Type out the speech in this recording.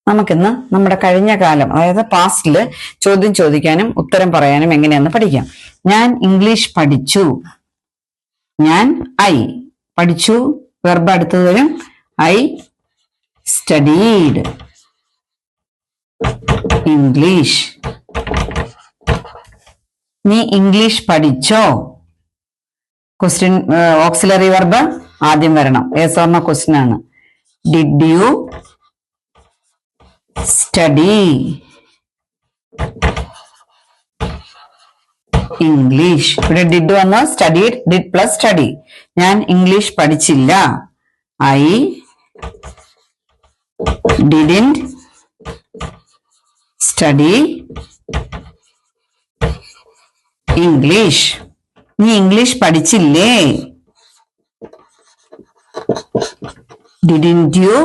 നമുക്കിന്ന് നമ്മുടെ കഴിഞ്ഞ കാലം, അതായത് പാസ്റ്റില് ചോദ്യം ചോദിക്കാനും ഉത്തരം പറയാനും എങ്ങനെയാന്ന് പഠിക്കാം. ഞാൻ ഇംഗ്ലീഷ് പഠിച്ചു. ഞാൻ പഠിച്ചു, വെർബ് അടുത്തത് വരും. I studied English. നീ ഇംഗ്ലീഷ് പഠിച്ചോ? ക്വസ്റ്റ്യൻ ഓക്സിലറി വെർബ് ആദ്യം വരണം. യെസ് ഓർ നോ ക്വസ്റ്റ്യൻ ആണ്. Did you study English? ഇവിടെ ഡിഡ് വന്ന് സ്റ്റഡീഡ്, ഡിഡ് പ്ലസ് സ്റ്റഡി. ഞാൻ ഇംഗ്ലീഷ് പഠിച്ചില്ല. I didn't study English. നീ ഇംഗ്ലീഷ് പഠിച്ചില്ലേ? Didn't U